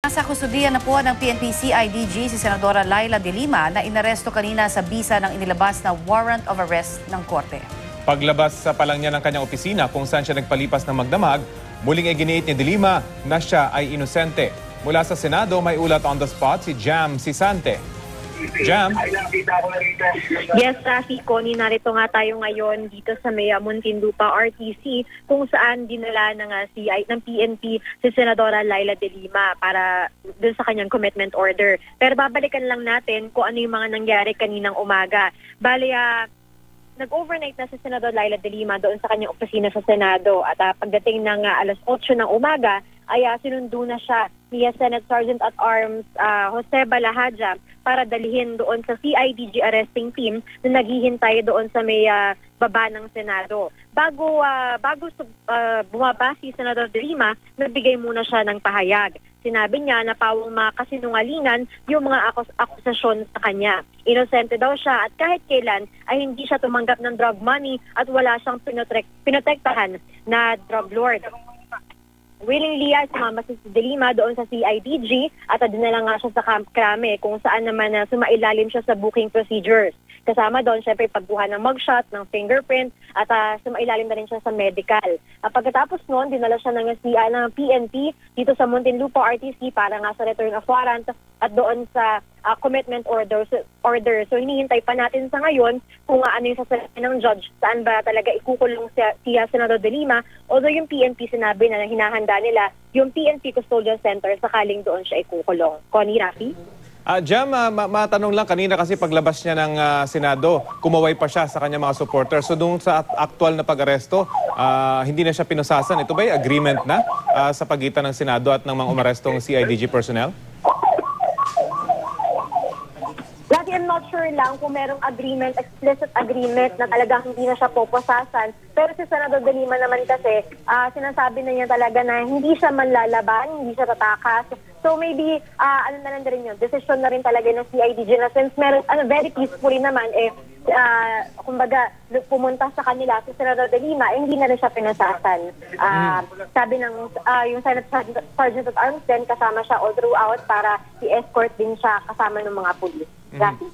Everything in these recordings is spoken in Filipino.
Nasa kustudiya na po ng PNP-CIDG si Senadora Laila De Lima na inaresto kanina sa bisa ng inilabas na warrant of arrest ng korte. Paglabas sa palang niya ng kanyang opisina kung saan siya nagpalipas ng magdamag, muling iginiit ni De Lima na siya ay inosente. Mula sa Senado, may ulat on the spot si Jam Sisante. Jam? Yes, Rafi, Connie, narito nga tayo ngayon dito sa Muntinlupa RTC kung saan dinala ng PNP si Senadora Laila De Lima para dun sa kanyang commitment order. Pero babalikan lang natin kung ano yung mga nangyari kaninang umaga. Bale, nag-overnight na si Senador Laila De Lima doon sa kanyang opisina sa Senado at pagdating ng alas 8 ng umaga ay sinundo na siya ni Senate Sergeant at Arms Jose Balahaja para dalhin doon sa CIDG arresting team na naghihintay doon sa may baba ng Senado. Bago bumaba si Senador De Lima, nagbigay muna siya ng pahayag. Sinabi niya na pawang makasinungalingan yung mga akusasyon sa kanya. Inosente daw siya at kahit kailan ay hindi siya tumanggap ng drug money at wala siyang pinotektahan na drug lord. Willingly sumama si De Lima doon sa CIDG at dinala nga siya sa Camp Crame kung saan naman sumailalim siya sa booking procedures. Kasama doon syempre pagkuha ng mugshot, ng fingerprint at sumailalim na rin siya sa medical. Pagkatapos noon, dinala siya ng PNP dito sa Muntinlupa RTC para nga sa return of warrant at doon sa commitment order. So hinihintay pa natin sa ngayon kung ano yung sasabihin ng judge, saan ba talaga ikukulong si Senador De Lima. Although yung PNP sinabi na hinahanda nila yung PNP Custodial Center sakaling doon siya ikukulong. Connie, Rafi? Jam, matanong lang kanina kasi paglabas niya ng Senado, kumaway pa siya sa kanyang mga supporters. So doon sa aktual na pag-aresto, hindi na siya pinusasan. Ito ba yung agreement na sa pagitan ng Senado at ng mga umarestong CIDG personnel? I'm not sure lang kung merong agreement, explicit agreement na talagang hindi na siya poposasan. Pero si Senador De Lima naman kasi, sinasabi na niya talaga na hindi siya manlalaban, hindi siya tatakas. So maybe, ano na lang rin yun, decision na rin talaga ng CIDG na since meron, very peacefully naman, kumbaga, pumunta sa kanila si Senador De Lima, hindi na rin siya pinasasan. Sabi ng yung Senate Sergeant at Arms din, kasama siya all throughout para i-escort din siya kasama ng mga pulis.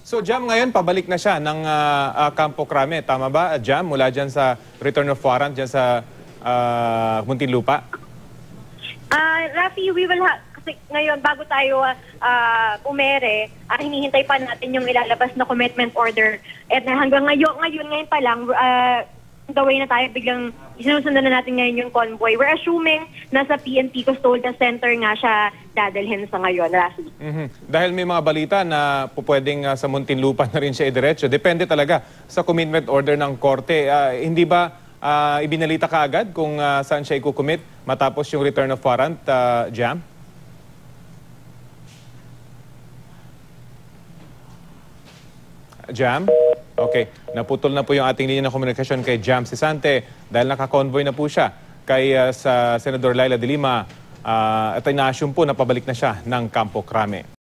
So Jam, ngayon pabalik na siya ng Campo Crame, tama ba Jam? Mula dyan sa return of warrant dyan sa Muntinlupa? Rafi, we will kasi ngayon bago tayo umere, hinihintay pa natin yung ilalabas na commitment order. At hanggang ngayon pa lang, the way na tayo biglang sinusundan na natin ngayon yung convoy. We're assuming na sa PNP Custodial Center nga siya dadalhin sa ngayon, Rafi. Dahil may mga balita na pwedeng sa Muntinlupa na rin siya idiretso. Depende talaga sa commitment order ng korte. Hindi ba ibinalita ka agad kung saan siya ikukumit matapos yung return of warrant, Jam? Jam? Okay. Naputol na po yung ating linya ng komunikasyon kay Jam Sisante dahil naka-convoy na po siya kay sa Senador Laila De Lima at ina-assume po na pabalik na siya ng Campo Crame.